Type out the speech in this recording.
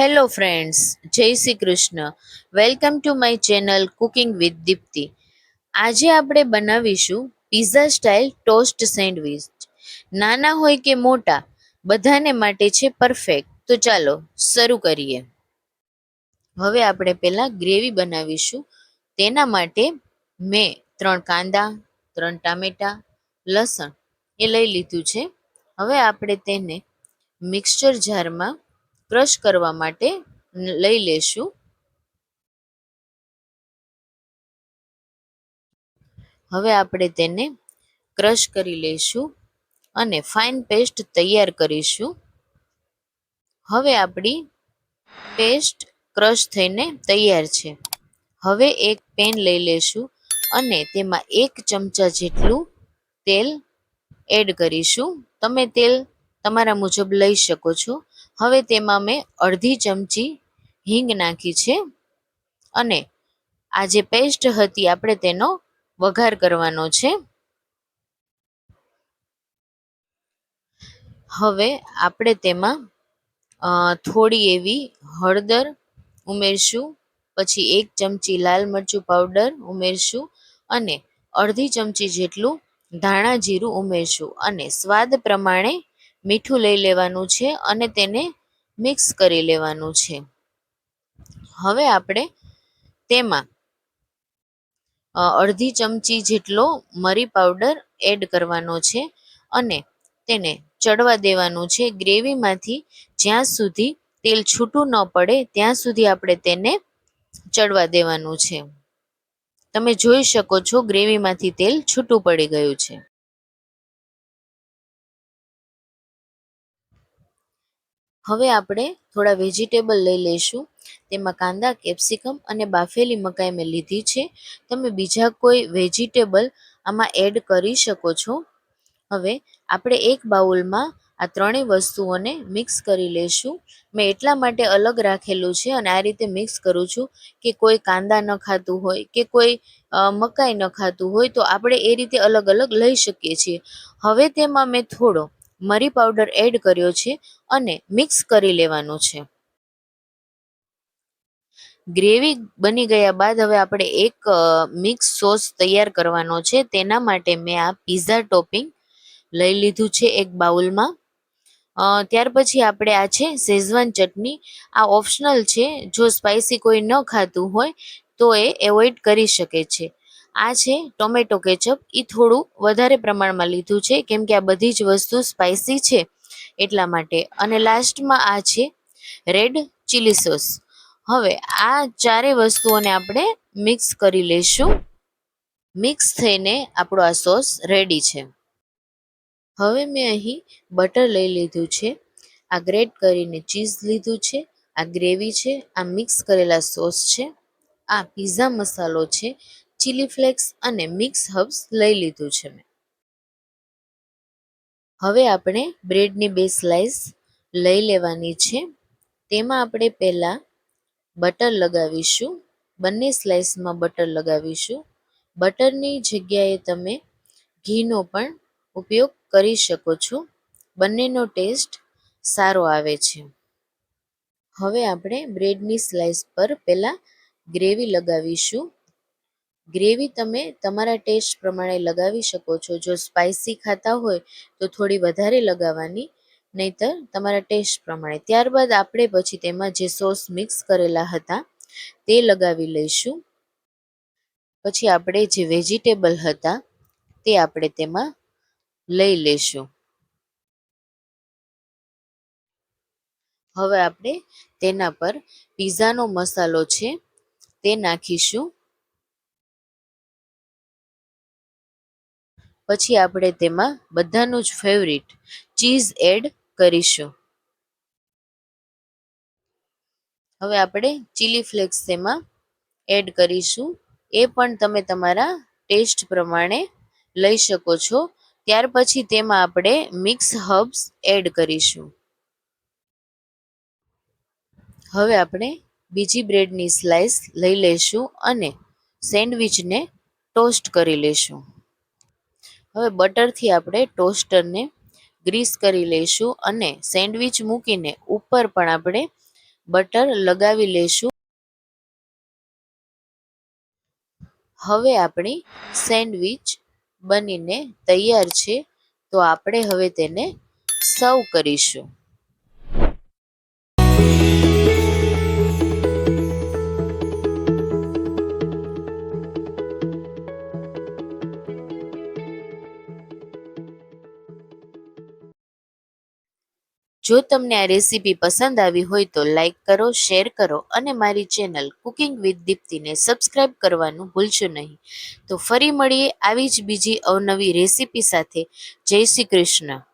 Hello friends, જય Shri Krishna. Welcome to my channel cooking with Deepti. આજે આપણે બનાવીશું પિઝા સ્ટાઇલ ટોસ્ટ સેન્ડવિચ. નાના હોય કે મોટા, બધાને માટે છે પરફેક્ટ. તો ચાલો શરૂ કરીએ. હવે આપણે પહેલા ગ્રેવી બનાવીશું. તેના માટે મેં 3 કાંદા, 3 ટામેટા, લસણ એ લઈ લીધું છે. હવે આપણે તેને મિક્સચર જારમાં ક્રશ કરવા માટે લઈ લેશું. હવે આપણે તેને ક્રશ કરી લઈશું અને ફાઇન પેસ્ટ તૈયાર કરીશું. હવે આપણી પેસ્ટ ક્રશ થઈને તૈયાર છે. હવે એક પેન લઈ લેશું અને તેમાં 1 ચમચા જેટલું તેલ એડ કરીશું. તમે તેલ તમારા મુજબ લઈ શકો છો. હવે તેમાં મેં અડધી ચમચી હિંગ નાખી છે અને આ જે પેસ્ટ હતી આપણે તેનો વઘાર કરવાનો છે. હવે આપણે તેમાં થોડી એવી હળદર ઉમેરશું, પછી 1 ચમચી લાલ મરચું પાવડર ઉમેરશું અને અડધી ચમચી જેટલું ધાણા જીરું ઉમેરશું અને સ્વાદ પ્રમાણે મીઠું લઈ લેવાનું છે અને તેને મિક્સ કરી લેવાનું છે. હવે આપણે તેમાં અડધી ચમચી જેટલો મરી પાવડર એડ કરવાનો છે અને તેને ચડવા દેવાનું છે. ગ્રેવીમાંથી જ્યાં સુધી તેલ છૂટું ન પડે ત્યાં સુધી આપણે તેને ચડવા દેવાનું છે. તમે જોઈ શકો છો ગ્રેવીમાંથી તેલ છૂટું પડી ગયું છે. હવે આપણે થોડા વેજીટેબલ લઈ લઈશું. તેમાં કાંદા, કેપ્સિકમ અને બાફેલી મકાઈ મેં લીધી છે. તમે બીજા કોઈ વેજીટેબલ આમાં એડ કરી શકો છો. હવે આપણે એક બાઉલમાં આ ત્રણેય વસ્તુઓને મિક્સ કરી લઈશું. મેં એટલા માટે અલગ રાખેલું છે અને આ રીતે મિક્સ કરું છું કે કોઈ કાંદા ન ખાતું હોય કે કોઈ મકાઈ ન ખાતું હોય તો આપણે એ રીતે અલગ અલગ લઈ શકીએ છીએ. હવે તેમાં મેં થોડો મરી પાવડર એડ કર્યો છે અને મિક્સ કરી લેવાનું છે. ગ્રેવી બની ગયા બાદ હવે આપણે એક મિક્સ સોસ તૈયાર કરવાનો છે. તેના માટે મેં આ પિઝા ટોપિંગ લઈ લીધું છે એક બાઉલમાં. ત્યાર પછી આપણે આ છે શેઝવાન ચટણી. આ ઓપ્શનલ છે, જો સ્પાઇસી કોઈ ન ખાતું હોય તો એ એવોઇડ કરી શકે છે. આ છે ટોમેટો કેચઅપ. એ થોડું વધારે પ્રમાણમાં લીધું છે કેમ કે આ બધી જ વસ્તુ સ્પાઇસી છે એટલા માટે. અને લાસ્ટમાં આ છે રેડ ચીલી સોસ. હવે આ ચારે વસ્તુઓને આપણે મિક્સ કરી લઈશું. મિક્સ થઈને આપણો આ સોસ રેડી છે. હવે મેં અહીં બટર લઈ લીધું છે, આ ગ્રેટ કરીને ચીઝ લીધું છે, આ ગ્રેવી છે, આ મિક્સ કરેલા સોસ છે, આ પિઝા મસાલો છે, ચીલી ફ્લેક્સ અને મિક્સ હર્બ્સ લઈ લીધું છે મેં. હવે આપણે બ્રેડની 2 સ્લાઇસ લઈ લેવાની છે. તેમાં આપણે પહેલા બટર લગાવીશું. બંને સ્લાઇસમાં બટર લગાવીશું. બટરની જગ્યાએ તમે ઘીનો પણ ઉપયોગ કરી શકો છો. બંનેનો ટેસ્ટ સારો આવે છે. હવે આપણે બ્રેડની સ્લાઇસ પર પહેલા ગ્રેવી લગાવીશું. ગ્રેવી તમે તમારા ટેસ્ટ પ્રમાણે લગાવી શકો છો. જો સ્પાઇસી ખાતા હોય તો થોડી વધારે લગાવવાની, નહીતર તમારા ટેસ્ટ પ્રમાણે. ત્યારબાદ આપણે પછી તેમાં જે સોસ મિક્સ કરેલા હતા તે લગાવી લઈશું. પછી આપણે જે વેજીટેબલ હતા તે આપણે તેમાં લઈ લેશું. હવે આપણે તેના પર પિઝાનો મસાલો છે તે નાખીશું. પછી આપણે તેમાં બધાનું જ ફેવરિટ ચીઝ એડ કરીશું. હવે આપણે ચીલી ફ્લેક્સ તેમાં એડ કરીશું. એ પણ તમે તમારા ટેસ્ટ પ્રમાણે લઈ શકો છો. ત્યાર પછી તેમાં આપણે મિક્સ હર્બ્સ એડ કરીશું. હવે આપણે બીજી બ્રેડની સ્લાઇસ લઈ લઈશું અને સેન્ડવિચને ટોસ્ટ કરી લઈશું. હવે બટરથી આપણે ટોસ્ટરને ગ્રીસ કરી લઈશું અને સેન્ડવિચ મૂકીને ઉપર પણ આપણે બટર લગાવી લેશું. હવે આપણી સેન્ડવિચ બનીને તૈયાર છે, તો આપણે હવે તેને સર્વ કરીશું. જો તમને આ રેસીપી પસંદ આવી હોય તો લાઈક કરો, શેર કરો અને મારી ચેનલ કુકિંગ વિથ દીપ્તિને સબસ્ક્રાઇબ કરવાનું ભૂલશો નહીં. તો ફરી મળીએ આવી જ બીજી અવનવી રેસીપી સાથે. જય શ્રી કૃષ્ણ.